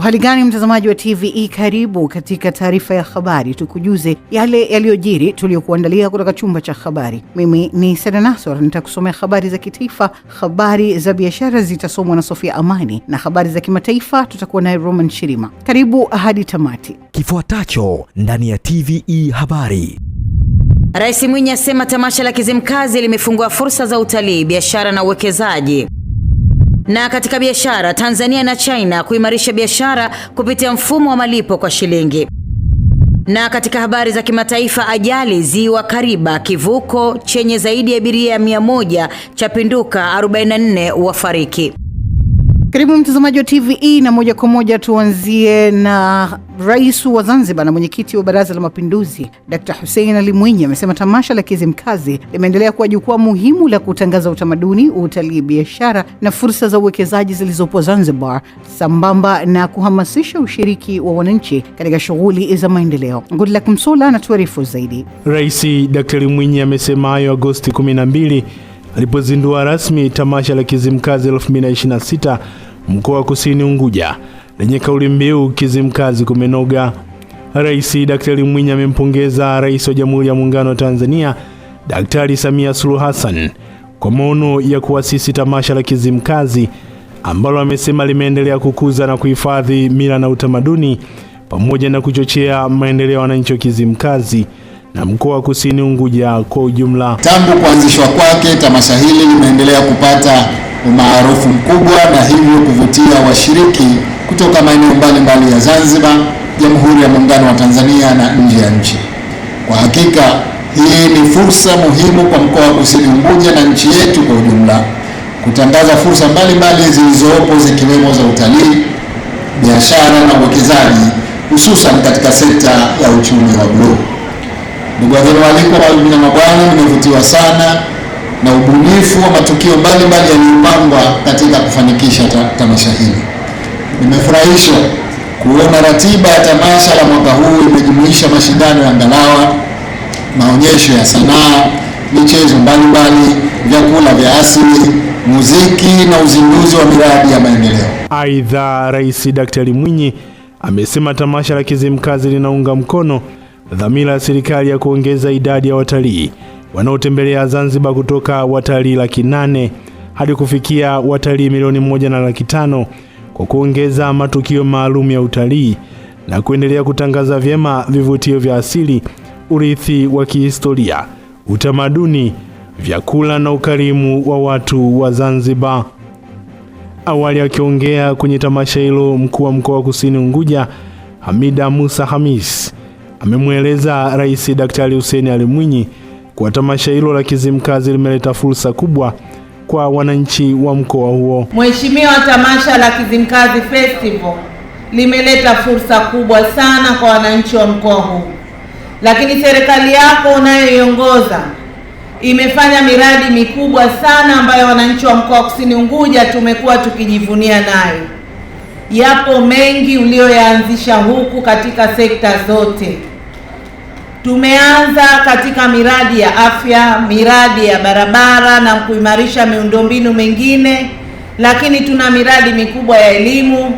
Hali gani mtazamaji wa TVE, karibu katika taarifa ya habari, tukujuze yale yaliyojiri tuliyokuandalia kutoka chumba cha habari. Mimi ni Sada Nasor, nitakusomea habari za kitaifa, habari za biashara zitasomwa na Sofia Amani, na habari za kimataifa tutakuwa naye Roman Shirima. Karibu hadi tamati. Kifuatacho ndani ya TVE habari. Rais Mwinyi asema tamasha la Kizimkazi limefungua fursa za utalii, biashara na uwekezaji. Na katika biashara, Tanzania na China kuimarisha biashara kupitia mfumo wa malipo kwa shilingi. Na katika habari za kimataifa, ajali ziwa Kariba, kivuko chenye zaidi ya abiria 100 chapinduka, 44 wafariki. Karibu mtazamaji wa TVE, na moja kwa moja tuanzie na Rais wa Zanzibar na mwenyekiti wa Baraza la Mapinduzi Dr. Hussein Ali Mwinyi amesema tamasha la Kizimkazi limeendelea kuwa jukwaa muhimu la kutangaza utamaduni, utalii, biashara na fursa za uwekezaji zilizopo Zanzibar, sambamba na kuhamasisha ushiriki wa wananchi katika shughuli za maendeleo. Goodluck Msola anatuarifu zaidi. Rais Dr. Mwinyi amesema hayo Agosti 12 alipozindua rasmi tamasha la Kizimkazi 2026 mkoa wa Kusini Unguja lenye kauli mbiu Kizimkazi kumenoga. Rais Dr. Mwinyi amempongeza Rais wa Jamhuri ya Muungano wa Tanzania Daktari Samia Suluhu Hassan kwa maono ya kuasisi tamasha la Kizimkazi ambalo amesema limeendelea kukuza na kuhifadhi mila na utamaduni pamoja na kuchochea maendeleo ya wananchi wa Kizimkazi na mkoa wa Kusini Unguja kwa ujumla. Tangu kuanzishwa kwake, tamasha hili limeendelea kupata umaarufu mkubwa na hivyo kuvutia washiriki kutoka maeneo mbalimbali ya Zanzibar, Jamhuri ya Muungano wa Tanzania na nje ya nchi. Kwa hakika hii ni fursa muhimu kwa mkoa wa Kusini Unguja na nchi yetu kwa ujumla kutangaza fursa mbalimbali zilizopo zikiwemo za utalii, biashara na uwekezaji, hususan katika sekta ya uchumi wa bluu. Ndugu wageni waalikwa, mabibi na mabwana, nimevutiwa sana na ubunifu wa matukio mbalimbali yaliyopangwa katika kufanikisha tamasha hili. Nimefurahishwa kuona ratiba ya tamasha la mwaka huu imejumuisha mashindano ya ngalawa, maonyesho ya sanaa, michezo mbalimbali, vyakula vya asili, muziki na uzinduzi wa miradi ya maendeleo. Aidha, Rais Dr. Mwinyi amesema tamasha la Kizimkazi linaunga mkono dhamira ya serikali ya kuongeza idadi ya watalii wanaotembelea Zanzibar kutoka watalii 800,000 hadi kufikia watalii 1,500,000 kwa kuongeza matukio maalum ya utalii na kuendelea kutangaza vyema vivutio vya asili, urithi wa kihistoria, utamaduni, vyakula na ukarimu wa watu wa Zanzibar. Awali akiongea kwenye tamasha hilo, mkuu wa mkoa wa Kusini Unguja Hamida Musa Hamis amemweleza Rais Daktari Hussein Ali Mwinyi kwa tamasha hilo la Kizimkazi limeleta fursa kubwa kwa wananchi wa mkoa huo. Mheshimiwa, tamasha la Kizimkazi Festival limeleta fursa kubwa sana kwa wananchi wa mkoa huu, lakini serikali yako unayoiongoza imefanya miradi mikubwa sana ambayo wananchi wa mkoa wa Kusini Unguja tumekuwa tukijivunia nayo. Yapo mengi ulioyaanzisha huku katika sekta zote. Tumeanza katika miradi ya afya, miradi ya barabara na kuimarisha miundombinu mingine, lakini tuna miradi mikubwa ya elimu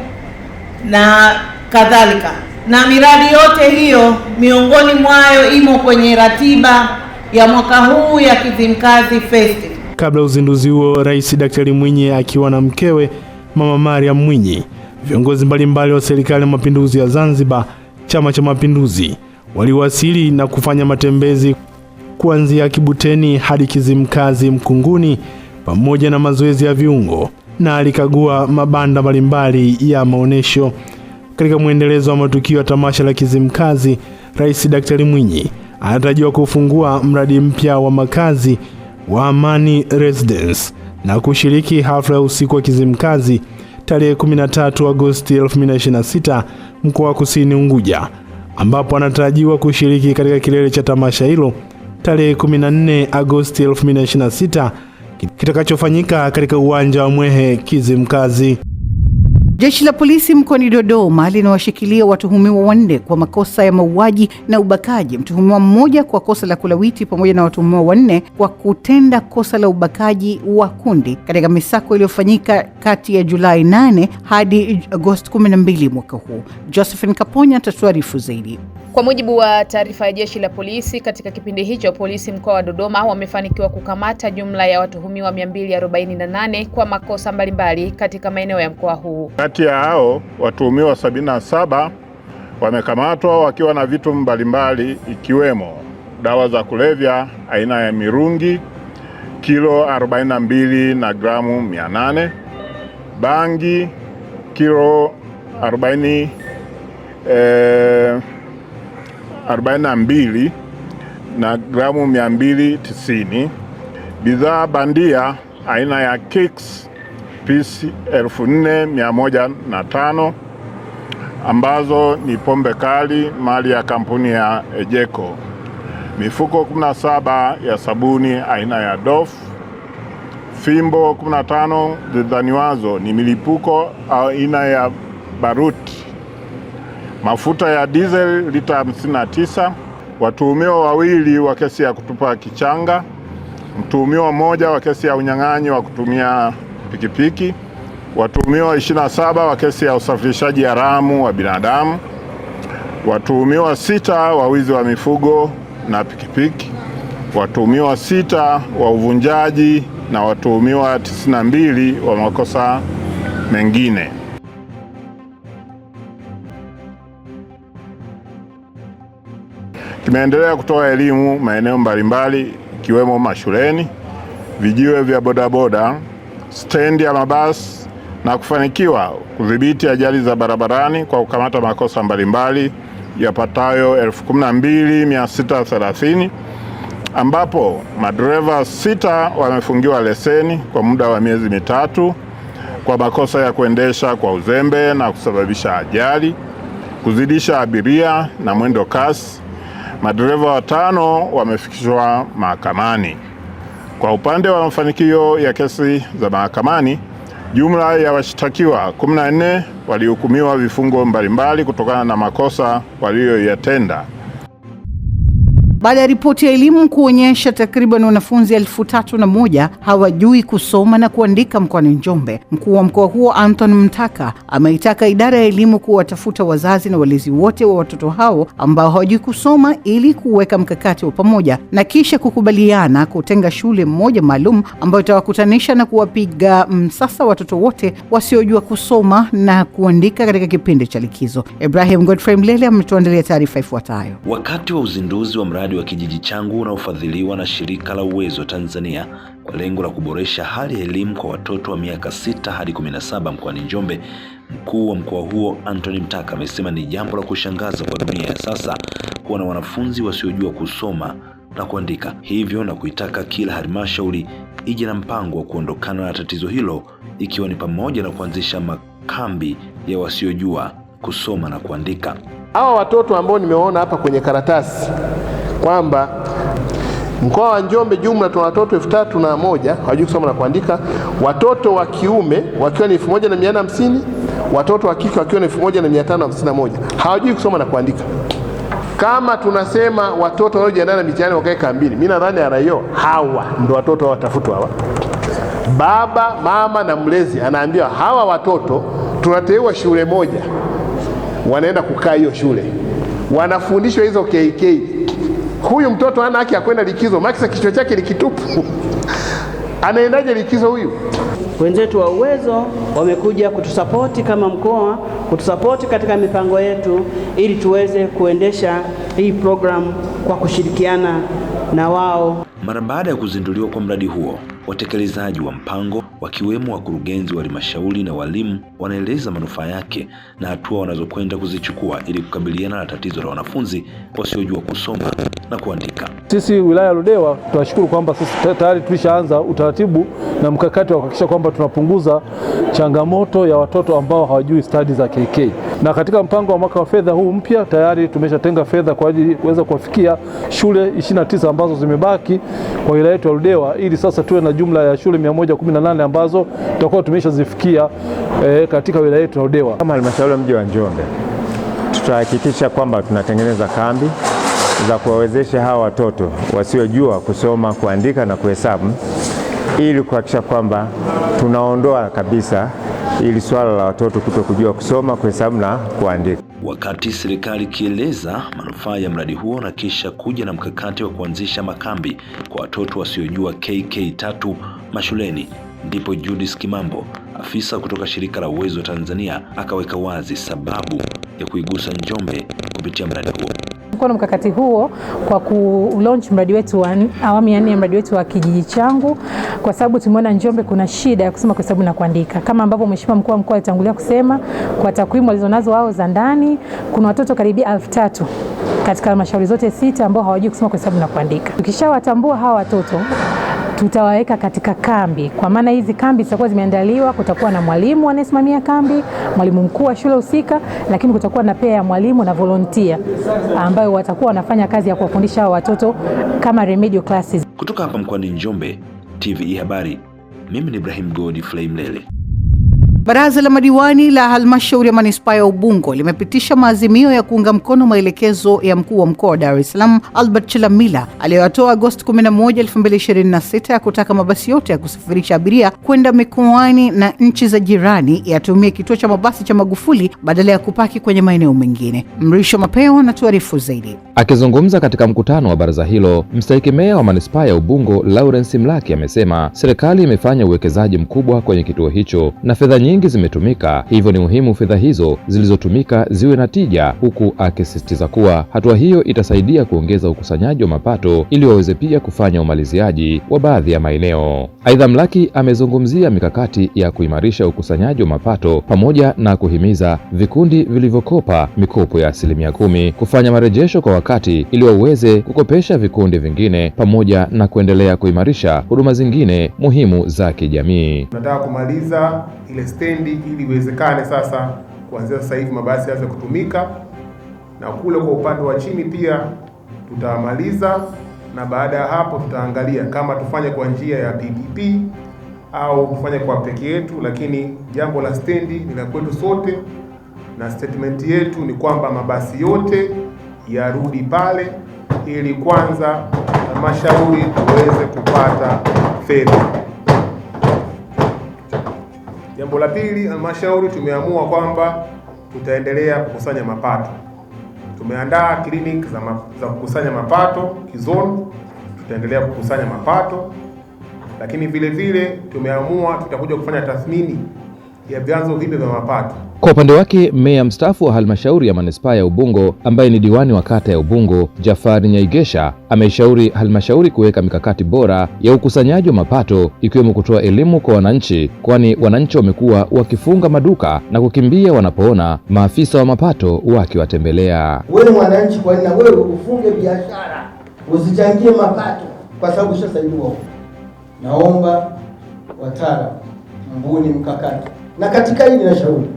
na kadhalika. Na miradi yote hiyo miongoni mwayo imo kwenye ratiba ya mwaka huu ya Kizimkazi Festival. Kabla uzinduzi huo, Rais Daktari Mwinyi akiwa na mkewe Mama Mariam Mwinyi, viongozi mbalimbali wa Serikali ya Mapinduzi ya Zanzibar, Chama cha Mapinduzi, waliwasili na kufanya matembezi kuanzia Kibuteni hadi Kizimkazi Mkunguni pamoja na mazoezi ya viungo, na alikagua mabanda mbalimbali ya maonesho. Katika muendelezo wa matukio ya tamasha la Kizimkazi, Rais Daktari Mwinyi anatarajiwa kufungua mradi mpya wa makazi wa Amani Residence na kushiriki hafla ya usiku wa Kizimkazi tarehe 13 Agosti 2026 mkoa wa Kusini Unguja, ambapo anatarajiwa kushiriki katika kilele cha tamasha hilo tarehe 14 Agosti 2026 kitakachofanyika katika uwanja wa Mwehe Kizimkazi. Jeshi la polisi mkoani Dodoma linawashikilia watuhumiwa 4 kwa makosa ya mauaji na ubakaji, mtuhumiwa mmoja kwa kosa la kulawiti pamoja na watuhumiwa 4 kwa kutenda kosa la ubakaji wa kundi katika misako iliyofanyika kati ya Julai 8 hadi Agosti 12 mwaka huu. Josephine Kaponya atatuarifu zaidi. Kwa mujibu wa taarifa ya jeshi la polisi, katika kipindi hicho polisi mkoa wa Dodoma wamefanikiwa kukamata jumla ya watuhumiwa 248 kwa makosa mbalimbali katika maeneo ya mkoa huu. Kati ya hao watuhumiwa 77 wamekamatwa wakiwa na vitu mbalimbali ikiwemo dawa za kulevya aina ya mirungi kilo 42 na gramu 800, bangi kilo 42 na gramu 290, bidhaa bandia aina ya kicks pisi 4105 ambazo ni pombe kali mali ya kampuni ya Ejeko, mifuko 17 ya sabuni aina ya Dof, fimbo 15 zidhaniwazo ni milipuko aina ya baruti, mafuta ya diesel lita 59, watuhumiwa 2 wa kesi ya kutupa kichanga, mtuhumiwa 1 wa kesi ya unyang'anyi wa kutumia pikipiki, watuhumiwa 27 wa kesi ya usafirishaji haramu wa binadamu, watuhumiwa 6 wa wizi wa mifugo na pikipiki, watuhumiwa 6 wa uvunjaji na watuhumiwa 92 wa makosa mengine. Kimeendelea kutoa elimu maeneo mbalimbali ikiwemo mashuleni, vijiwe vya bodaboda, stendi ya mabasi na kufanikiwa kudhibiti ajali za barabarani kwa kukamata makosa mbalimbali yapatayo 12630, ambapo madereva 6 wamefungiwa leseni kwa muda wa miezi 3 kwa makosa ya kuendesha kwa uzembe na kusababisha ajali, kuzidisha abiria na mwendo kasi. Madereva 5 wamefikishwa mahakamani. Kwa upande wa mafanikio ya kesi za mahakamani, jumla ya washtakiwa 14 walihukumiwa vifungo mbalimbali kutokana na makosa walioyatenda. Baada ya ripoti ya elimu kuonyesha takriban wanafunzi 3001 hawajui kusoma na kuandika mkoani Njombe, mkuu wa mkoa huo Anton Mtaka ameitaka idara ya elimu kuwatafuta wazazi na walezi wote wa watoto hao ambao hawajui kusoma ili kuweka mkakati wa pamoja na kisha kukubaliana kutenga shule moja maalum ambayo itawakutanisha na kuwapiga msasa watoto wote wasiojua kusoma na kuandika katika kipindi cha likizo. Ibrahim Godfrey Mlele ametuandalia taarifa ifuatayo. Wakati wa uzinduzi wa mradi wa kijiji changu unaofadhiliwa na shirika la Uwezo Tanzania kwa lengo la kuboresha hali ya elimu kwa watoto wa miaka 6 hadi 17 mkoani Njombe, mkuu wa mkoa huo Anthony Mtaka amesema ni jambo la kushangaza kwa dunia ya sasa kuwa na wanafunzi wasiojua kusoma na kuandika, hivyo na kuitaka kila halmashauri ije na mpango wa kuondokana na tatizo hilo, ikiwa ni pamoja na kuanzisha makambi ya wasiojua kusoma na kuandika. Hawa watoto ambao nimeona hapa kwenye karatasi kwamba mkoa wa Njombe jumla tuna watoto 3001 hawajui kusoma na kuandika, watoto wa kiume wakiwa ni 1450, watoto wa kike wakiwa ni 1551 hawajui kusoma na kuandika. Kama tunasema watoto waliojiandaa na mitihani wakae kambini, mimi nadhani RIO hawa ndio watoto watafutwa hawa. Baba, mama na mlezi anaambiwa hawa watoto tunateua shule moja, wanaenda kukaa hiyo shule, wanafundishwa hizo KK. Huyu mtoto hana haki ya kwenda likizo, makisa kichwa chake likitupu. Anaendaje likizo huyu? Wenzetu wa Uwezo wamekuja kutusapoti kama mkoa, kutusapoti katika mipango yetu ili tuweze kuendesha hii program kwa kushirikiana na wao. Mara baada ya kuzinduliwa kwa mradi huo, watekelezaji wa mpango wakiwemo wakurugenzi wa halmashauri na walimu wanaeleza manufaa yake na hatua wanazokwenda kuzichukua ili kukabiliana na tatizo la wanafunzi wasiojua kusoma na kuandika. Sisi wilaya ya Ludewa tunashukuru kwamba sisi tayari tulishaanza utaratibu na mkakati wa kuhakikisha kwamba tunapunguza changamoto ya watoto ambao hawajui stadi za KK. Na katika mpango wa mwaka wa fedha huu mpya tayari tumeshatenga fedha kwa ajili kuweza kuwafikia shule 29 ambazo zimebaki kwa wilaya yetu ya Ludewa, ili sasa tuwe na jumla ya shule 118 ambazo tutakuwa tumeshazifikia katika wilaya yetu ya Ludewa. Kama halmashauri ya mji wa Njombe, tutahakikisha kwamba tunatengeneza kambi za kuwawezesha hawa watoto wasiojua kusoma, kuandika na kuhesabu, ili kuhakikisha kwamba tunaondoa kabisa ili swala la watoto kutokujua kusoma, kuhesabu na kuandika. Wakati serikali ikieleza manufaa ya mradi huo na kisha kuja na mkakati wa kuanzisha makambi kwa watoto wasiojua KK3 mashuleni, ndipo Judith Kimambo, afisa kutoka shirika la Uwezo Tanzania, akaweka wazi sababu ya kuigusa Njombe kupitia mradi huo. Mkono mkakati huo kwa kulaunch mradi wetu wa awamu ya 4 ya mradi wetu wa kijiji changu, kwa sababu tumeona Njombe kuna shida ya kusoma, kuhesabu na kuandika. Kama ambavyo Mheshimiwa Mkuu wa Mkoa alitangulia kusema, kwa takwimu walizonazo wao za ndani, kuna watoto karibia 3000 katika halmashauri zote 6 ambao hawajui kusoma, kuhesabu na kuandika. Tukishawatambua hawa watoto, tutawaweka katika kambi. Kwa maana hizi kambi zitakuwa zimeandaliwa, kutakuwa na mwalimu anayesimamia kambi, mwalimu mkuu wa shule husika, lakini kutakuwa na pia ya mwalimu na volunteer ambayo watakuwa wanafanya kazi ya kuwafundisha hao watoto kama remedial classes. Kutoka hapa mkoani Njombe, TVE Habari, mimi ni Ibrahim Godfrey Mlele. Baraza la madiwani la halmashauri ya manispaa ya Ubungo limepitisha maazimio ya kuunga mkono maelekezo ya mkuu wa mkoa wa Dar es Salaam Albert Chalamila aliyotoa Agosti 11, 2026 ya kutaka mabasi yote ya kusafirisha abiria kwenda mikoani na nchi za jirani yatumie kituo cha mabasi cha Magufuli badala ya kupaki kwenye maeneo mengine. Mrisho Mapeo anatuarifu zaidi. Akizungumza katika mkutano wa baraza hilo, mstahiki meya wa manispaa ya Ubungo Lawrence Mlaki amesema serikali imefanya uwekezaji mkubwa kwenye kituo hicho na fedha nyingi zimetumika, hivyo ni muhimu fedha hizo zilizotumika ziwe na tija, huku akisisitiza kuwa hatua hiyo itasaidia kuongeza ukusanyaji wa mapato ili waweze pia kufanya umaliziaji wa baadhi ya maeneo. Aidha, Mlaki amezungumzia mikakati ya kuimarisha ukusanyaji wa mapato pamoja na kuhimiza vikundi vilivyokopa mikopo ya 10% kufanya marejesho kwa wakati ili waweze kukopesha vikundi vingine pamoja na kuendelea kuimarisha huduma zingine muhimu za kijamii. Tunataka kumaliza ile stendi ili iwezekane sasa kuanzia sasa hivi mabasi yaanze kutumika, na kule kwa upande wa chini pia tutamaliza, na baada ya hapo tutaangalia kama tufanye kwa njia ya PPP au tufanye kwa peke yetu, lakini jambo la stendi ni la kwetu sote, na statement yetu ni kwamba mabasi yote yarudi pale ili kwanza halmashauri tuweze kupata fedha. Jambo la pili, halmashauri tumeamua kwamba tutaendelea kukusanya mapato. Tumeandaa clinic za kukusanya mapato kizoni, tutaendelea kukusanya mapato, lakini vile vile tumeamua tutakuja kufanya tathmini ya vyanzo vipya vya mapato. Kwa upande wake, meya mstaafu wa halmashauri ya manispaa ya Ubungo ambaye ni diwani wa kata ya Ubungo, Jafari Nyaigesha, ameishauri halmashauri kuweka mikakati bora ya ukusanyaji wa mapato ikiwemo kutoa elimu kwa wananchi, kwani wananchi wamekuwa wakifunga maduka na kukimbia wanapoona maafisa wa mapato wakiwatembelea. Wewe mwananchi, kwa nini wewe ufunge biashara usichangie mapato kwa sababu ushasaidiwa? Naomba wataalamu mbuni mkakati, na katika hili nashauri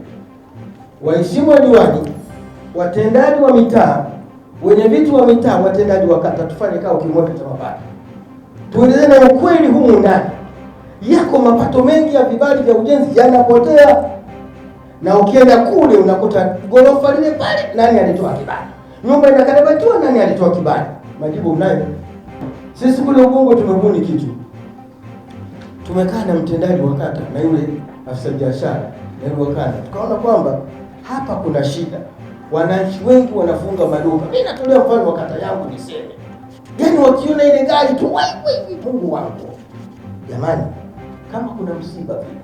waheshimiwa wadiwani, watendaji wa mitaa, wenye viti wa mitaa, watendaji wa kata, tufanye kao kimoja cha mapato. Tueleze na ukweli humu ndani. Yako mapato mengi ya vibali vya ujenzi yanapotea. Na ukienda kule unakuta gorofa lile pale, nani alitoa kibali? Nyumba inakarabatiwa, nani alitoa kibali? Majibu mnayo. Sisi kule Ubungo tumebuni kitu. Tumekaa na mtendaji wa kata na yule afisa biashara na yule wakala, tukaona kwamba hapa kuna shida. Wananchi wengi wanafunga maduka. Mimi natolea mfano wa kata yangu niseme. Yaani wakiona ile gari tu wewe, Mungu wangu. Jamani, kama kuna msiba vipi?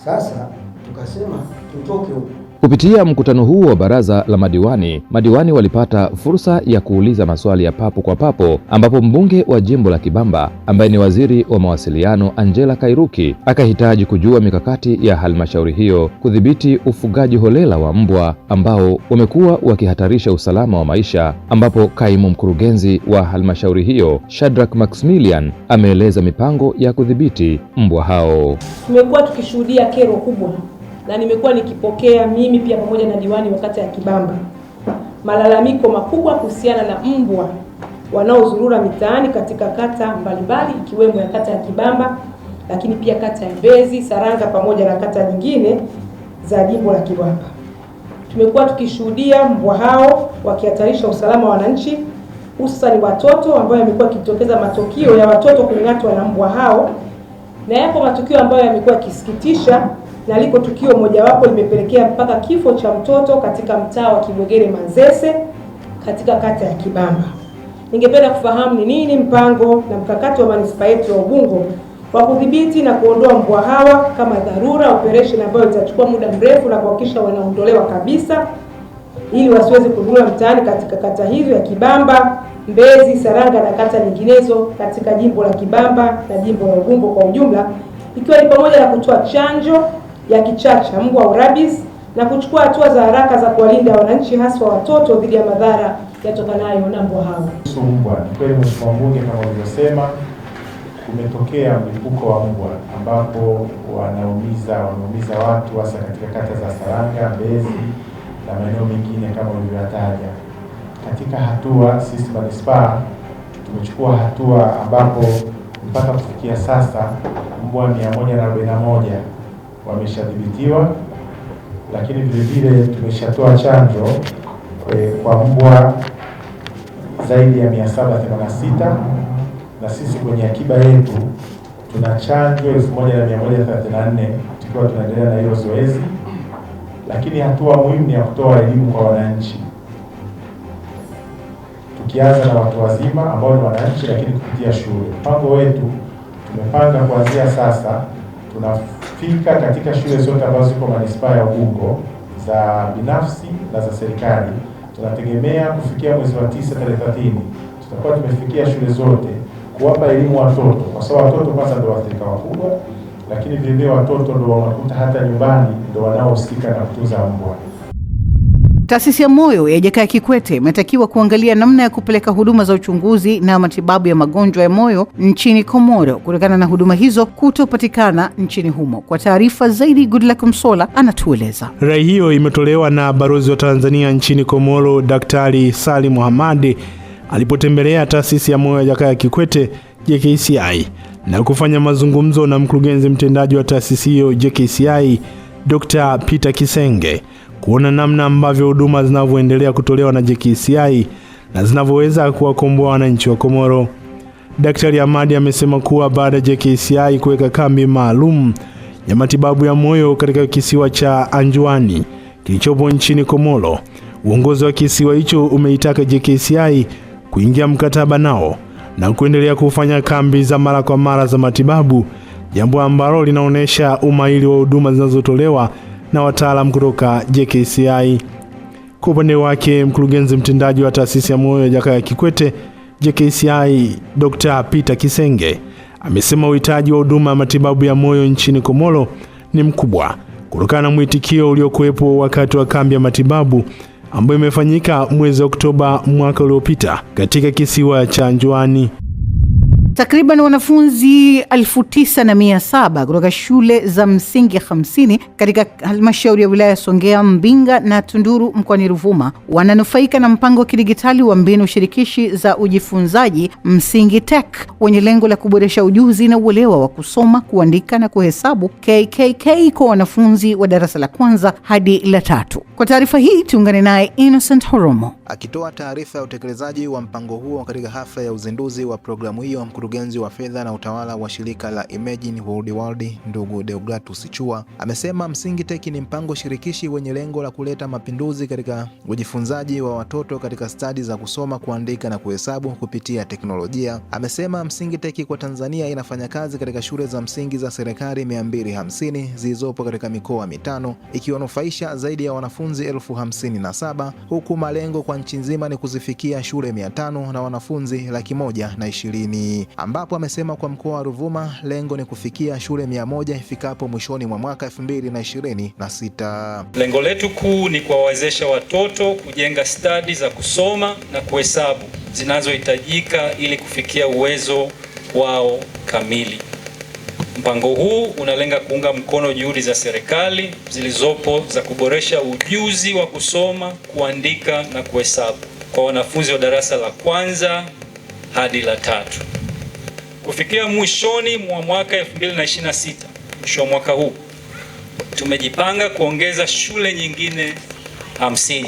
Sasa tukasema tutoke huko. Kupitia mkutano huu wa baraza la madiwani walipata fursa ya kuuliza maswali ya papo kwa papo, ambapo mbunge wa jimbo la Kibamba ambaye ni waziri wa mawasiliano Angela Kairuki akahitaji kujua mikakati ya halmashauri hiyo kudhibiti ufugaji holela wa mbwa ambao wamekuwa wakihatarisha usalama wa maisha, ambapo kaimu mkurugenzi wa halmashauri hiyo Shadrack Maximilian ameeleza mipango ya kudhibiti mbwa hao. Tumekuwa tukishuhudia kero kubwa na nimekuwa nikipokea mimi pia pamoja na diwani wa kata ya Kibamba malalamiko makubwa kuhusiana na mbwa wanaozurura mitaani katika kata mbalimbali ikiwemo ya kata ya Kibamba, lakini pia kata ya Mbezi, Saranga pamoja na kata nyingine za jimbo la Kibamba. Tumekuwa tukishuhudia mbwa hao wakihatarisha usalama wa wananchi, hususan watoto, ambao yamekuwa kitokeza matukio ya watoto kung'atwa na mbwa hao, na yapo matukio ambayo yamekuwa yakisikitisha, na liko tukio mojawapo limepelekea mpaka kifo cha mtoto katika mtaa wa Kibwegere Manzese katika kata ya Kibamba. Ningependa kufahamu ni nini mpango na mkakati wa manispaa yetu ya Ubungo wa kudhibiti na kuondoa mbwa hawa kama dharura, operation ambayo itachukua muda mrefu na kuhakikisha wanaondolewa kabisa ili wasiweze kudhurura mtaani katika kata hizo ya Kibamba, Mbezi, Saranga na kata nyinginezo katika jimbo la Kibamba na jimbo la Ubungo kwa ujumla, ikiwa ni pamoja na kutoa chanjo ya kichaa cha mbwa au rabies na kuchukua hatua za haraka za kuwalinda wananchi hasa watoto dhidi ya madhara yatokanayo na mbwa hao. Mbwa, kweli Mheshimiwa Mbunge, kama ulivyosema, kumetokea mlipuko wa mbwa ambapo wanaumiza watu hasa katika kata za Saranga, Mbezi na maeneo mengine kama ulivyotaja. Katika hatua sisi manispaa tumechukua hatua ambapo mpaka kufikia sasa mbwa 141 wameshadhibitiwa, lakini vile vile tumeshatoa chanjo kwa mbwa zaidi ya 786, na sisi kwenye akiba yetu tuna chanjo 1134 tukiwa tunaendelea na hilo zoezi. Lakini hatua muhimu ni ya kutoa elimu kwa wananchi, tukianza na watu wazima ambao ni wananchi, lakini kupitia shule. Mpango wetu tumepanga kuanzia sasa tunafika katika shule zote ambazo ziko manispaa ya Ubungo za binafsi na za serikali. Tunategemea kufikia mwezi wa 9 tarehe 30 tutakuwa tumefikia shule zote kuwapa elimu watoto, kwa sababu watoto kwanza ndio waathirika wakubwa, lakini vile vile watoto ndio wanakuta hata nyumbani ndio wanaohusika na kutunza mbwa. Taasisi ya Moyo ya Jakaya Kikwete imetakiwa kuangalia namna ya kupeleka huduma za uchunguzi na matibabu ya magonjwa ya moyo nchini Komoro kutokana na huduma hizo kutopatikana nchini humo. Kwa taarifa zaidi, Goodluck Msola anatueleza. Rai hiyo imetolewa na balozi wa Tanzania nchini Komoro, Daktari Salim Hamadi, alipotembelea taasisi ya Moyo ya Jakaya Kikwete JKCI na kufanya mazungumzo na mkurugenzi mtendaji wa taasisi hiyo JKCI, Dr. Peter Kisenge, kuona namna ambavyo huduma zinavyoendelea kutolewa na JKCI na zinavyoweza kuwakomboa wananchi wa Komoro. Daktari Hamadi amesema kuwa baada ya JKCI kuweka kambi maalum ya matibabu ya moyo katika kisiwa cha Anjuani kilichopo nchini Komoro, uongozi wa kisiwa hicho umeitaka JKCI kuingia mkataba nao na kuendelea kufanya kambi za mara kwa mara za matibabu, jambo ambalo linaonesha umahiri wa huduma zinazotolewa na wataalamu kutoka JKCI. Kwa upande wake, mkurugenzi mtendaji wa taasisi ya Moyo ya Jakaya Kikwete JKCI, Dr. Peter Kisenge, amesema uhitaji wa huduma ya matibabu ya moyo nchini Komoro ni mkubwa kutokana na mwitikio uliokuwepo wakati wa kambi ya matibabu ambayo imefanyika mwezi Oktoba mwaka uliopita katika kisiwa cha Anjuani. Takriban wanafunzi 9,700 kutoka shule za msingi 50 katika halmashauri ya wilaya Songea, Mbinga na Tunduru mkoani Ruvuma wananufaika na mpango wa kidigitali wa mbinu shirikishi za ujifunzaji Msingi Tech wenye lengo la kuboresha ujuzi na uelewa wa kusoma, kuandika na kuhesabu KKK kwa wanafunzi wa darasa la kwanza hadi la 3. Kwa taarifa hii tuungane naye Innocent Horomo. Akitoa taarifa ya utekelezaji wa mpango huo katika hafla ya uzinduzi wa programu hiyo, mkurugenzi wa fedha na utawala wa shirika la Imagine World, ndugu Deogratus Chua, amesema Msingi Tech ni mpango shirikishi wenye lengo la kuleta mapinduzi katika ujifunzaji wa watoto katika stadi za kusoma, kuandika na kuhesabu kupitia teknolojia. Amesema Msingi Tech kwa Tanzania inafanya kazi katika shule za msingi za serikali 250 zilizopo katika mikoa 5, ikiwanufaisha zaidi ya wanafunzi 57,000, huku malengo kwa nchi nzima ni kuzifikia shule 500 na wanafunzi 120,000, ambapo amesema kwa mkoa wa Ruvuma lengo ni kufikia shule 100 ifikapo mwishoni mwa mwaka 2026. Lengo letu kuu ni kuwawezesha watoto kujenga stadi za kusoma na kuhesabu zinazohitajika ili kufikia uwezo wao kamili. Mpango huu unalenga kuunga mkono juhudi za serikali zilizopo za kuboresha ujuzi wa kusoma, kuandika na kuhesabu kwa wanafunzi wa darasa la kwanza hadi la 3. Kufikia mwishoni mwa mwaka 2026, mwisho wa mwaka huu, tumejipanga kuongeza shule nyingine 50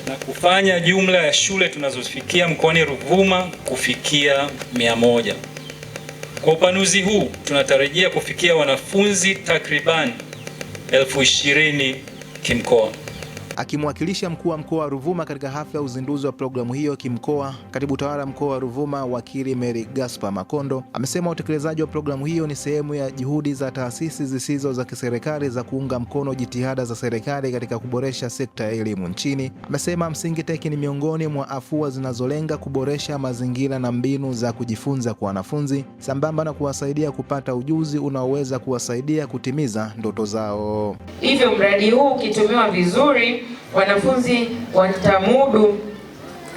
na kufanya jumla ya shule tunazofikia mkoani Ruvuma kufikia 100. Kwa upanuzi huu tunatarajia kufikia wanafunzi takriban 20,000 kimkoa. Akimwakilisha mkuu wa mkoa wa Ruvuma katika hafla ya uzinduzi wa programu hiyo kimkoa, katibu tawala mkoa wa Ruvuma wakili Mary Gaspar Makondo amesema utekelezaji wa programu hiyo ni sehemu ya juhudi za taasisi zisizo za kiserikali za kuunga mkono jitihada za serikali katika kuboresha sekta ya elimu nchini. Amesema Msingi Tech ni miongoni mwa afua zinazolenga kuboresha mazingira na mbinu za kujifunza kwa wanafunzi sambamba na kuwasaidia kupata ujuzi unaoweza kuwasaidia kutimiza ndoto zao. Hivyo mradi huu ukitumiwa vizuri, wanafunzi watamudu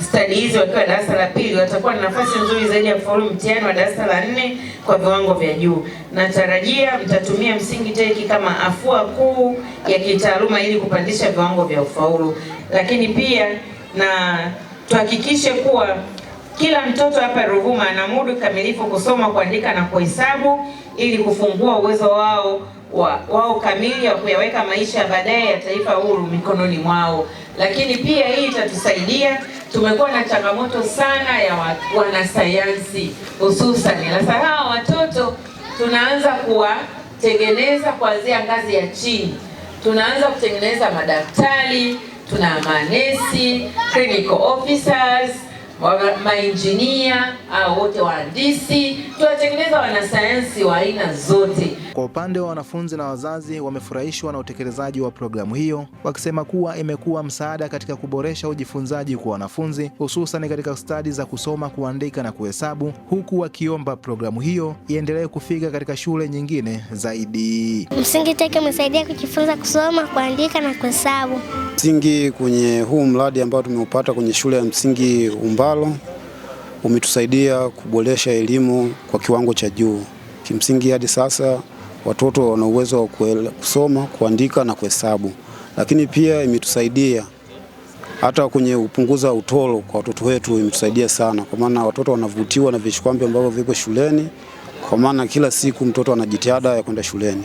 stadi hizo wakiwa darasa la pili, watakuwa na nafasi nzuri zaidi ya kufaulu mtihani wa darasa la 4 kwa viwango vya juu. Natarajia mtatumia Msingi Tech kama afua kuu ya kitaaluma ili kupandisha viwango vya ufaulu. Lakini pia na tuhakikishe kuwa kila mtoto hapa Ruvuma anamudu kamilifu kusoma, kuandika na kuhesabu ili kufungua uwezo wao kamili wa kuyaweka maisha baadaye ya taifa huru mikononi mwao. Lakini pia hii itatusaidia, tumekuwa na changamoto sana ya wanasayansi hususan. Sasa hawa watoto tunaanza kuwatengeneza kuanzia ngazi ya chini. Tunaanza kutengeneza madaktari, tuna manesi, clinical officers, mainjinia au wote wahandisi, tunatengeneza wanasayansi wa aina zote. Kwa upande wa wanafunzi na wazazi, wamefurahishwa na utekelezaji wa programu hiyo, wakisema kuwa imekuwa msaada katika kuboresha ujifunzaji kwa wanafunzi hususan katika stadi za kusoma, kuandika na kuhesabu, huku wakiomba programu hiyo iendelee kufika katika shule nyingine zaidi. Msingi Tech umesaidia kujifunza kusoma, kuandika na kuhesabu. Msingi kwenye huu mradi ambao tumeupata kwenye shule ya msingi Umbalo umetusaidia kuboresha elimu kwa kiwango cha juu. Kimsingi hadi sasa watoto wana uwezo wa kusoma, kuandika na kuhesabu. Lakini pia imetusaidia hata kwenye upunguza utoro kwa watoto wetu, imetusaidia sana kwa maana watoto wanavutiwa na vishikwambi ambavyo viko shuleni, kwa maana kila siku mtoto ana jitihada ya kwenda shuleni.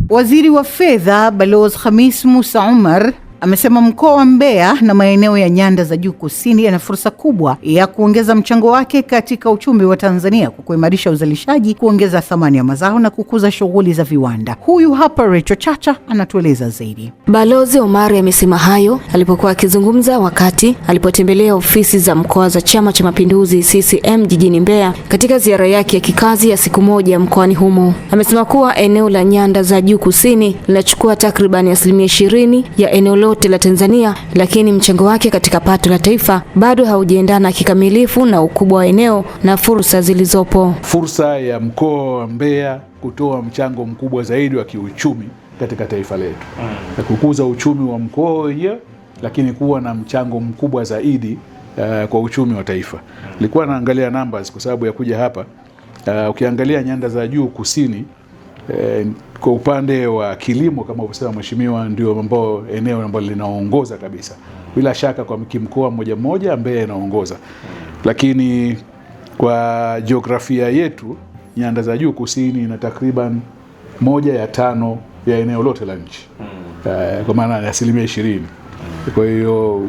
Waziri wa Fedha Balozi Khamis Musa Umar amesema mkoa wa Mbeya na maeneo ya nyanda za juu kusini yana fursa kubwa ya kuongeza mchango wake katika uchumi wa Tanzania kwa kuimarisha uzalishaji, kuongeza thamani ya mazao na kukuza shughuli za viwanda. Huyu hapa Rachel Chacha anatueleza zaidi. Balozi Omari amesema hayo alipokuwa akizungumza wakati alipotembelea ofisi za mkoa za Chama cha Mapinduzi CCM jijini Mbeya katika ziara yake ya kikazi ya siku moja mkoani humo. Amesema kuwa eneo la nyanda za juu kusini linachukua takriban 20% ya eneo lote la Tanzania, lakini mchango wake katika pato la taifa bado haujaendana kikamilifu na ukubwa wa eneo na fursa zilizopo. Fursa ya mkoa wa Mbeya kutoa mchango mkubwa zaidi wa kiuchumi katika taifa letu na kukuza uchumi wa mkoa hiyo, lakini kuwa na mchango mkubwa zaidi kwa uchumi wa taifa. Nilikuwa naangalia numbers kwa sababu ya kuja hapa. Ukiangalia nyanda za juu kusini, kwa upande wa kilimo kama ulivyosema mheshimiwa, ndio ambao eneo ambalo linaongoza kabisa. Bila shaka kwa mkoa mmoja Mbeya inaongoza. Lakini kwa jiografia yetu nyanda za juu kusini na takriban 1/5 ya eneo lote la nchi. Kwa maana ya 20%. Kwa hiyo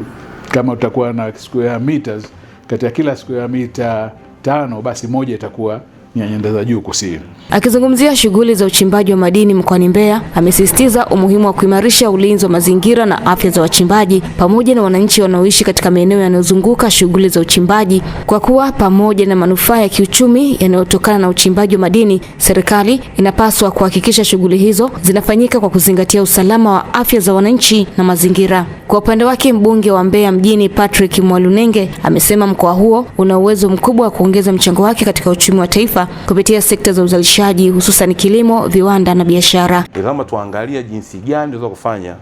kama utakuwa na square meters, kati ya kila square mita 5 basi moja itakuwa nyanda za juu kusini. Akizungumzia shughuli za uchimbaji wa madini mkoani Mbeya, amesisitiza umuhimu wa kuimarisha ulinzi wa mazingira na afya za wachimbaji pamoja na wananchi wanaoishi katika maeneo yanayozunguka shughuli za uchimbaji, kwa kuwa pamoja na manufaa ya kiuchumi yanayotokana na uchimbaji wa madini, serikali inapaswa kuhakikisha shughuli hizo zinafanyika kwa kuzingatia usalama wa afya za wananchi na mazingira. Kwa upande wake, mbunge wa Mbeya mjini Patrick Mwalunenge amesema mkoa huo una uwezo mkubwa wa kuongeza mchango wake katika uchumi wa taifa kupitia sekta za uzalishaji, hususan kilimo, viwanda na biashara. Lazima tuangalie jinsi gani tunaweza kufanya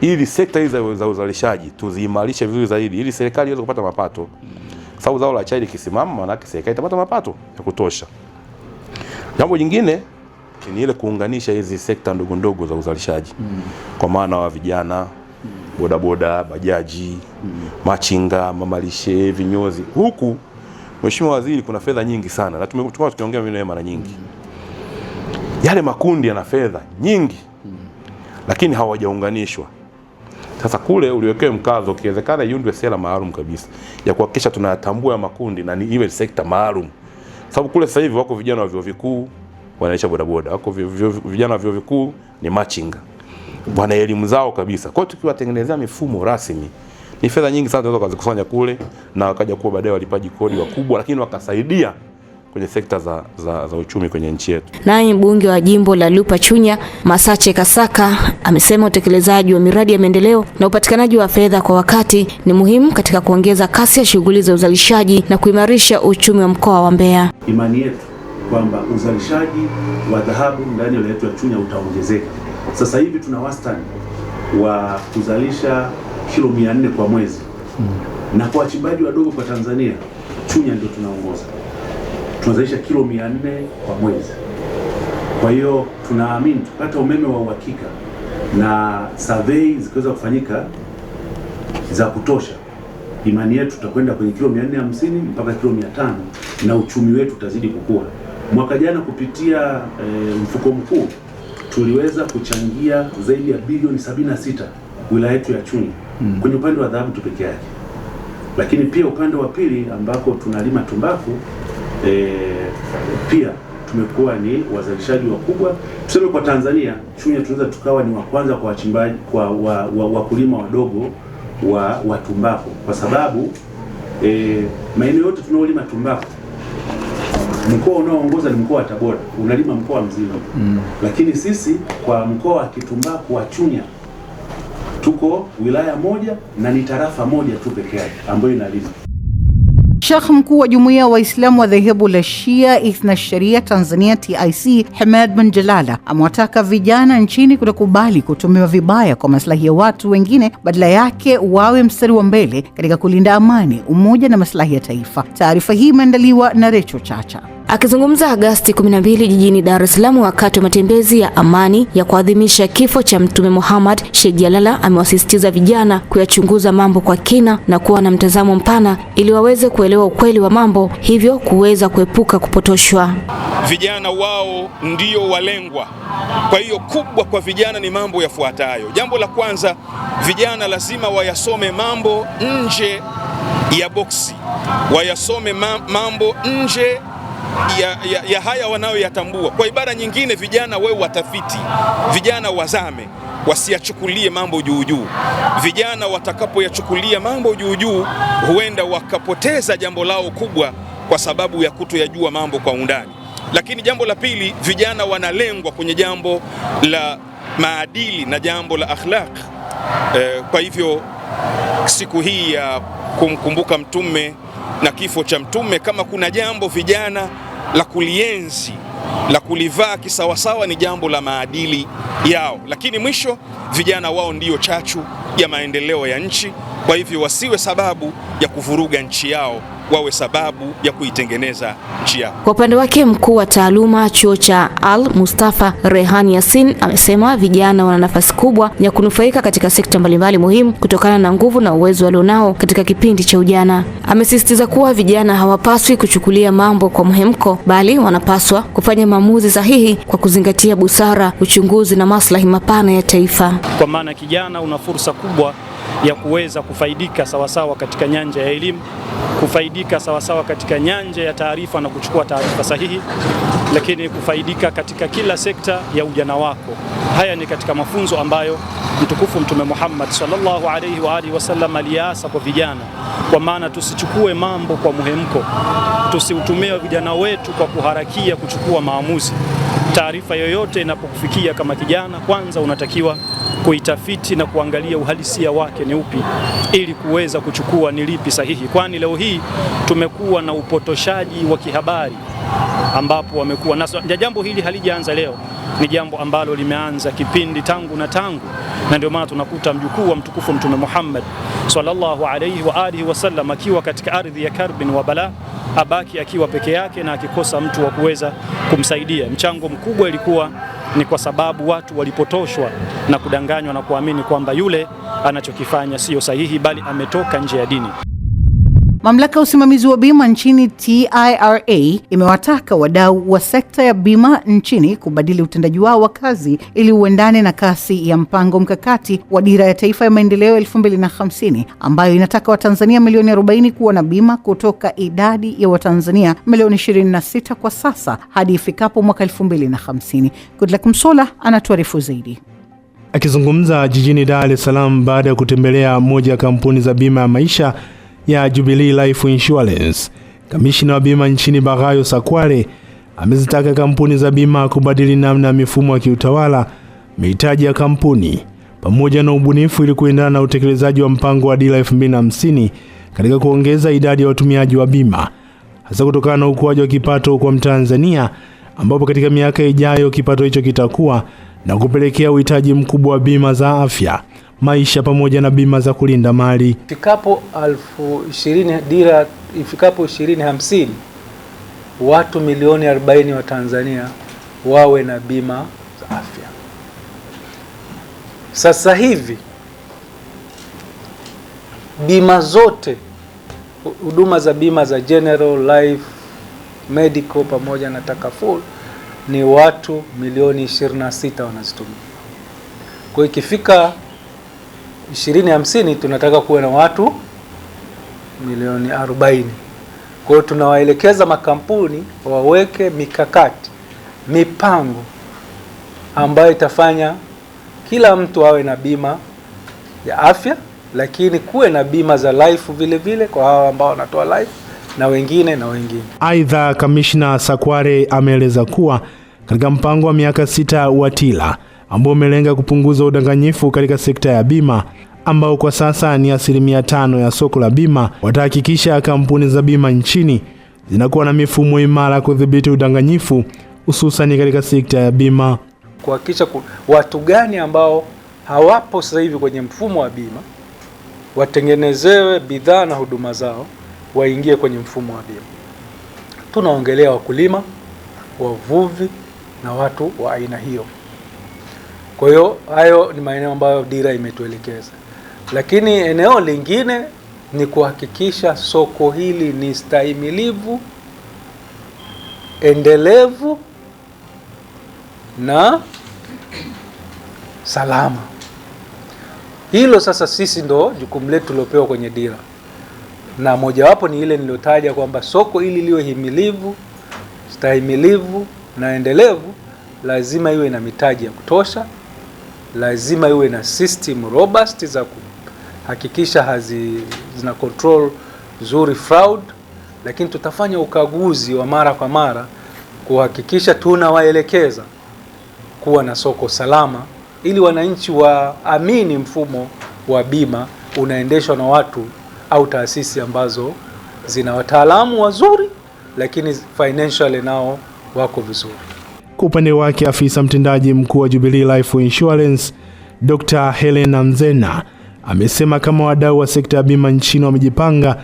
ili sekta hizi za uzalishaji tuziimarishe vizuri zaidi ili serikali iweze kupata mapato. Sababu zao la chai likisimama, maana yake serikali itapata mapato ya kutosha. Jambo jingine ni ile kuunganisha hizi sekta ndogo ndogo za uzalishaji. Kwa maana wa vijana, bodaboda, bajaji, machinga, mamalishe, vinyozi. Huku Mheshimiwa Waziri, kuna fedha nyingi sana na tumekuwa tukiongea mimi mara nyingi. Yale makundi yana fedha nyingi lakini hawajaunganishwa. Sasa kule uliwekewe mkazo, kiwezekana iundwe sera maalum kabisa ya kuhakikisha tunayatambua ya makundi na ni iwe sekta maalum. Sababu kule sasa hivi wako vijana wa vyuo vikuu wanaisha bodaboda, wako vijana wa vyuo vikuu ni machinga, wana elimu zao kabisa. Kwa hiyo tukiwatengenezea mifumo rasmi, ni fedha nyingi sana tunaweza kuzikusanya kule na wakaja kuwa baadaye walipaji kodi wakubwa, lakini wakasaidia kwenye sekta za uchumi kwenye nchi yetu. Naye mbunge wa jimbo la Lupa Chunya, Masache Kasaka, amesema utekelezaji wa miradi ya maendeleo na upatikanaji wa fedha kwa wakati ni muhimu katika kuongeza kasi ya shughuli za uzalishaji na kuimarisha uchumi wa mkoa wa Mbeya. Imani yetu kwamba uzalishaji wa dhahabu ndani ya wilaya yetu ya Chunya utaongezeka. Sasa hivi tuna wastani wa kuzalisha kilo 400 kwa mwezi. Na kwa wachimbaji wadogo kwa Tanzania, Chunya ndio tunaongoza. Tunazalisha kilo 400 kwa mwezi. Kwa hiyo tunaamini tupata umeme wa uhakika na survey zikiweza kufanyika za kutosha, imani yetu tutakwenda kwenye kilo 450 mpaka kilo 500 na uchumi wetu utazidi kukua. Mwaka jana kupitia mfuko mkuu tuliweza kuchangia zaidi ya bilioni 76 wilaya yetu ya Chunya kwenye upande wa dhahabu tu peke yake. Lakini pia upande wa pili ambako tunalima tumbaku pia tumekuwa ni wazalishaji wakubwa. Tuseme kwa Tanzania, Chunya tunaweza tukawa ni wa kwanza kwa wachimbaji kwa wakulima wadogo wa tumbaku, kwa sababu maeneo yote tunaolima tumbaku, mkoa unaoongoza ni mkoa wa Tabora, unalima mkoa mzima. Lakini sisi kwa mkoa wa kitumbaku wa Chunya tuko wilaya moja na ni tarafa moja tu pekee yake ambayo inalima. Sheikh mkuu wa Jumuiya ya Waislamu wa dhehebu la Shia Ithna Sharia Tanzania TIC, Hamad bin Jalala, amewataka vijana nchini kutokubali kutumiwa vibaya kwa maslahi ya watu wengine, badala yake wawe mstari wa mbele katika kulinda amani, umoja na maslahi ya taifa. Taarifa hii imeandaliwa na Recho Chacha. Akizungumza Agosti 12 jijini Dar es Salaam wakati wa matembezi ya amani ya kuadhimisha kifo cha Mtume Muhammad, Sheikh Jalala amewasisitiza vijana kuyachunguza mambo kwa kina na kuwa na mtazamo mpana ili waweze kuelewa ukweli wa mambo, hivyo kuweza kuepuka kupotoshwa. Vijana wao ndio walengwa. Kwa hiyo kubwa kwa vijana ni mambo yafuatayo. Jambo la kwanza, vijana lazima wayasome mambo nje ya boksi, wayasome mambo nje ya haya wanayoyatambua. Kwa ibara nyingine, vijana wewe watafiti, vijana wazame, wasiyachukulie mambo juu juu. Vijana watakapoyachukulia mambo juu juu, huenda wakapoteza jambo lao kubwa kwa sababu ya kutoyajua mambo kwa undani. Lakini jambo la pili, vijana wanalengwa kwenye jambo la maadili na jambo la akhlaq. Kwa hivyo siku hii ya kumkumbuka mtume na kifo cha mtume, kama kuna jambo vijana la kulienzi, la kulivaa kisawasawa, ni jambo la maadili yao. Lakini mwisho, vijana wao ndiyo chachu ya maendeleo ya nchi. Kwa hivyo wasiwe sababu ya kuvuruga nchi yao, wawe sababu ya kuitengeneza nchi yao. Kwa upande wake, mkuu wa taaluma chuo cha Al Mustafa Rehan Yasin amesema vijana wana nafasi kubwa ya kunufaika katika sekta mbalimbali muhimu kutokana na nguvu na uwezo walionao katika kipindi cha ujana. Amesisitiza kuwa vijana hawapaswi kuchukulia mambo kwa mhemko, bali wanapaswa kufanya maamuzi sahihi kwa kuzingatia busara, uchunguzi na maslahi mapana ya taifa. Kwa maana kijana una fursa kubwa ya kuweza kufaidika sawasawa katika nyanja ya elimu, kufaidika sawasawa katika nyanja ya taarifa na kuchukua taarifa sahihi, lakini kufaidika katika kila sekta ya ujana wako. Haya ni katika mafunzo ambayo mtukufu Mtume Muhammad sallallahu alaihi wa alihi wasallam aliasa kwa vijana, kwa maana tusichukue mambo kwa muhemko, tusiutumie vijana wetu kwa kuharakia kuchukua maamuzi. Taarifa yoyote inapokufikia kama kijana, kwanza unatakiwa kuitafiti na kuangalia uhalisia wake ni upi, ili kuweza kuchukua ni lipi sahihi. Kwani leo hii tumekuwa na upotoshaji wa kihabari ambapo wamekuwa naso. Jambo hili halijaanza leo, ni jambo ambalo limeanza kipindi tangu, na ndio maana tunakuta mjukuu wa mtukufu Mtume Muhammad sallallahu alaihi wa alihi wasallam akiwa katika ardhi ya karbin wa bala, abaki akiwa peke yake na akikosa mtu wa kuweza kumsaidia. Mchango mkubwa ilikuwa ni kwa sababu watu walipotoshwa na kudanganywa na kuamini kwamba yule anachokifanya sio sahihi, bali ametoka nje ya dini. Mamlaka ya usimamizi wa bima nchini TIRA imewataka wadau wa sekta ya bima nchini kubadili utendaji wao wa kazi ili uendane na kasi ya mpango mkakati wa Dira ya Taifa ya Maendeleo 2050 ambayo inataka Watanzania milioni 40 kuwa na bima kutoka idadi ya Watanzania milioni 26 kwa sasa hadi ifikapo mwaka 2050. Goodluck Msola anatuarifu zaidi. Akizungumza jijini Dar es Salaam baada ya kutembelea moja ya kampuni za bima ya maisha ya Jubilee Life Insurance, kamishina wa bima nchini Bagayo Sakware amezitaka kampuni za bima kubadili namna ya mifumo ya kiutawala, mahitaji ya kampuni pamoja na ubunifu ili kuendana na utekelezaji wa mpango wa Dira 2050 katika kuongeza idadi ya watumiaji wa bima, hasa kutokana na ukuaji wa kipato kwa Mtanzania, ambapo katika miaka ijayo kipato hicho kitakuwa na kupelekea uhitaji mkubwa wa bima za afya, maisha pamoja na bima za kulinda mali. Ifikapo 2050 watu milioni 40 wa Tanzania wawe na bima za afya. Sasa hivi bima zote, huduma za bima za general, life, medical pamoja na takaful ni watu milioni 26 wanazitumia. Kwa hiyo ikifika 2050 tunataka kuwa na watu milioni 40. Kwa hiyo tunawaelekeza makampuni waweke mikakati, mipango ambayo itafanya kila mtu awe na bima ya afya, lakini kuwe na bima za life vile vile kwa hao ambao wanatoa life na wengine. Aidha, kamishna Sakware ameeleza kuwa katika mpango wa miaka 6 wa TILA ambao umelenga kupunguza udanganyifu katika sekta ya bima, ambao kwa sasa ni 5% ya soko la bima, watahakikisha kampuni za bima nchini zinakuwa na mifumo imara kudhibiti udanganyifu, hususan katika sekta ya bima. Kuhakikisha watu gani ambao hawapo sasa hivi kwenye mfumo wa bima watengenezewe bidhaa na huduma zao waingie kwenye mfumo wa bima. Tunaongelea wakulima, wavuvi na watu wa aina hiyo. Kwa hiyo hayo ni maeneo ambayo dira imetuelekeza. Lakini eneo lingine ni kuhakikisha soko hili ni stahimilivu, endelevu na salama. Hilo sasa sisi ndo jukumu letu tuliopewa kwenye dira. Na mojawapo ni ile nilotaja kwamba soko hili liwe himilivu, stahimilivu na endelevu, lazima iwe na mitaji ya kutosha, lazima iwe na system robust za kuhakikisha zina control nzuri fraud, lakini tutafanya ukaguzi wa mara kwa mara kuhakikisha tunawaelekeza kuwa na soko salama ili wananchi waamini mfumo wa bima unaendeshwa na watu au taasisi ambazo zina wataalamu wazuri lakini financially nao wako vizuri. Kwa upande wake, afisa mtendaji mkuu wa Jubilee Life Insurance Dr. Helena Mzena amesema kama wadau wa sekta ya bima nchini wamejipanga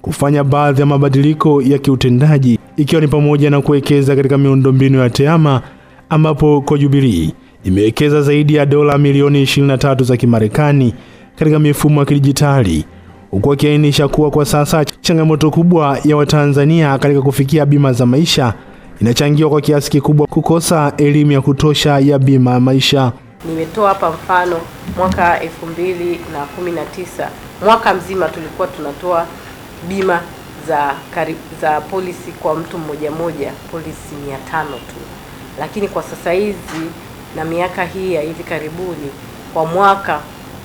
kufanya baadhi ya mabadiliko ya kiutendaji, ikiwa ni pamoja na kuwekeza katika miundombinu ya tehama, ambapo kwa Jubilee imewekeza zaidi ya dola milioni 23 za Kimarekani katika mifumo ya kidijitali, huku akiainisha kuwa kwa sasa changamoto kubwa ya Watanzania katika kufikia bima za maisha inachangiwa kwa kiasi kikubwa kukosa elimu ya kutosha ya bima ya maisha. Nimetoa hapa mfano mwaka 2019 mwaka mzima tulikuwa tunatoa bima za polisi kwa mtu mmoja polisi 500 tu, lakini kwa sasa hizi na miaka hii ya hivi karibuni kwa mwaka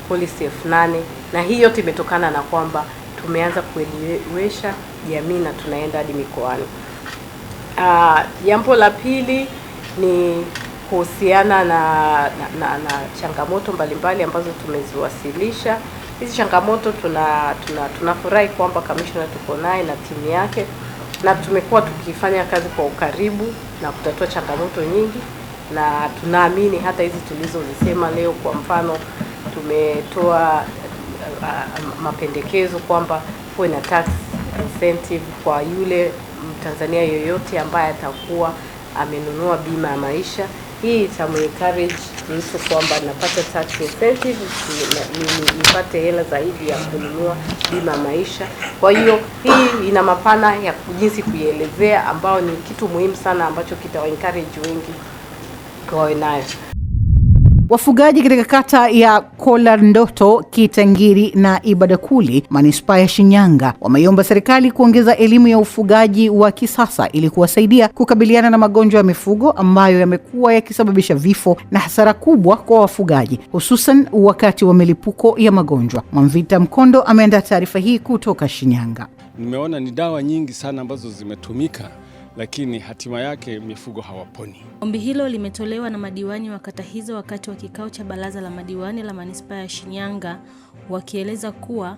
polisi 8,000, na hii yote imetokana na kwamba tumeanza kuelimisha jamii na tunaenda hadi mikoani. Jambo la pili ni kuhusiana na changamoto mbalimbali ambazo tumeziwasilisha. Hizi changamoto tunafurahi kwamba kamishna tuko naye na timu yake, na tumekuwa tukifanya kazi kwa ukaribu na kutatua changamoto nyingi, na tunaamini hata hizi tulizozisema leo, kwa mfano tumetoa mapendekezo kwamba kuwe na tax incentive kwa yule Mtanzania yoyote ambaye atakuwa amenunua bima ya maisha. Hii itamu-encourage mtu kwamba napata tax incentive, nipate hela zaidi ya kununua bima maisha. Kwa hiyo hii ina mapana ya jinsi kuielezea, ambao ni kitu muhimu sana ambacho kita encourage wengi wawe nayo. Wafugaji katika kata ya Kolandoto, Kitangiri na Ibadakuli, manispaa ya Shinyanga, wameiomba serikali kuongeza elimu ya ufugaji wa kisasa ili kuwasaidia kukabiliana na magonjwa ya mifugo ambayo yamekuwa yakisababisha vifo na hasara kubwa kwa wafugaji, hususan wakati wa milipuko ya magonjwa. Mwamvita Mkondo ameandaa taarifa hii kutoka Shinyanga. Nimeona ni dawa nyingi sana ambazo zimetumika, lakini hatima yake mifugo hawaponi. Ombi hilo limetolewa na madiwani wa kata hizo wakati wa kikao cha baraza la madiwani la manispaa ya Shinyanga, wakieleza kuwa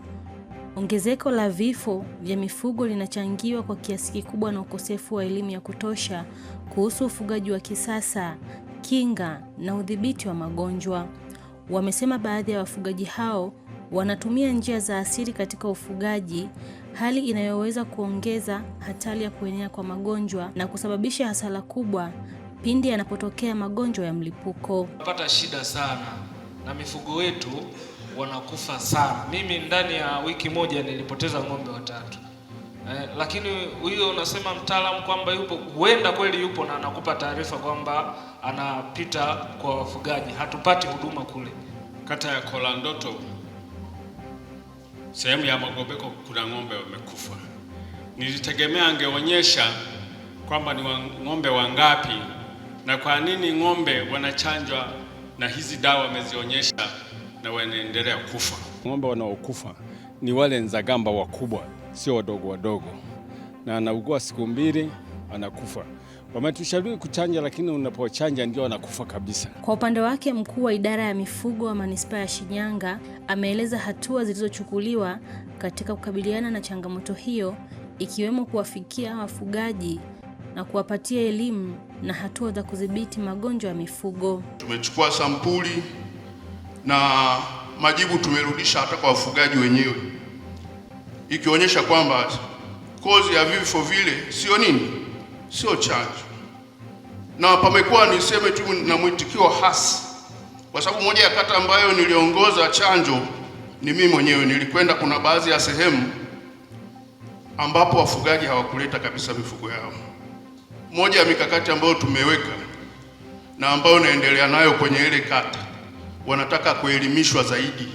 ongezeko la vifo vya mifugo linachangiwa kwa kiasi kikubwa na ukosefu wa elimu ya kutosha kuhusu ufugaji wa kisasa, kinga na udhibiti wa magonjwa. Wamesema baadhi ya wafugaji hao wanatumia njia za asili katika ufugaji, hali inayoweza kuongeza hatari ya kuenea kwa magonjwa na kusababisha hasara kubwa pindi yanapotokea magonjwa ya mlipuko. Tunapata shida sana na mifugo wetu wanakufa sana. Mimi ndani ya wiki moja nilipoteza ng'ombe 3. Lakini huyo unasema mtaalamu kwamba yupo, huenda kweli yupo na anakupa taarifa kwamba anapita kwa wafugaji. Hatupati huduma kule. Kata ya Kolandoto, sehemu ya Magobeko, kuna ng'ombe wamekufa. Nilitegemea angeonyesha kwamba ni ng'ombe wangapi na kwa nini ng'ombe wanachanjwa na hizi dawa wamezionyesha na wanaendelea kufa. Ng'ombe wanaokufa ni wale nzagamba wakubwa, sio wadogo, na anaugua siku 2 anakufa. Wametushauri kuchanja, lakini unapochanja ndio anakufa kabisa. Kwa upande wake, mkuu wa idara ya mifugo wa manispaa ya Shinyanga ameeleza hatua zilizochukuliwa katika kukabiliana na changamoto hiyo, ikiwemo kuwafikia wafugaji na kuwapatia elimu na hatua za kudhibiti magonjwa ya mifugo. Tumechukua sampuli na majibu tumerudisha hata kwa wafugaji wenyewe, ikionyesha kwamba kozi ya vifo vile sio chanjo. Na pamekuwa niseme tu na mwitikio hasi, kwa sababu moja ya kata ambayo niliongoza chanjo ni mimi mwenyewe. Nilikwenda, kuna baadhi ya sehemu ambapo wafugaji hawakuleta kabisa mifugo yao. Moja ya mikakati ambayo tumeweka na ambayo naendelea nayo kwenye ile kata, wanataka kuelimishwa zaidi.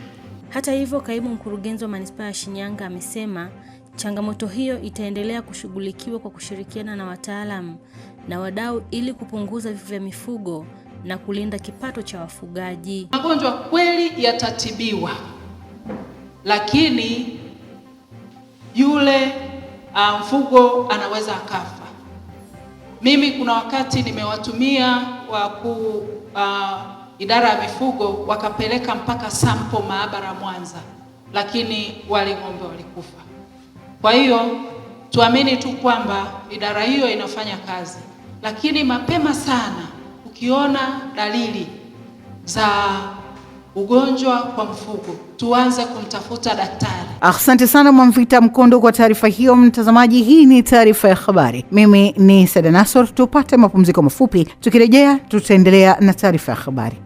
Hata hivyo, kaimu mkurugenzi wa manispaa ya Shinyanga amesema changamoto hiyo itaendelea kushughulikiwa kwa kushirikiana na wataalamu na wadau ili kupunguza vifo vya mifugo na kulinda kipato cha wafugaji. Magonjwa kweli yatatibiwa, lakini yule mfugo anaweza akafa. Mimi kuna wakati nimewatumia idara ya mifugo wakapeleka mpaka sample maabara Mwanza, lakini wale ng'ombe walikufa. Kwa hiyo tuamini tu kwamba idara hiyo inafanya kazi, lakini mapema sana ukiona dalili za ugonjwa kwa mfugo tuanze kumtafuta daktari. Asante sana Mwamvita Mkondo kwa taarifa hiyo. Mtazamaji, hii ni taarifa ya habari. Mimi ni Sada Nasor. Tupate mapumziko mafupi, tukirejea tutaendelea na taarifa ya habari.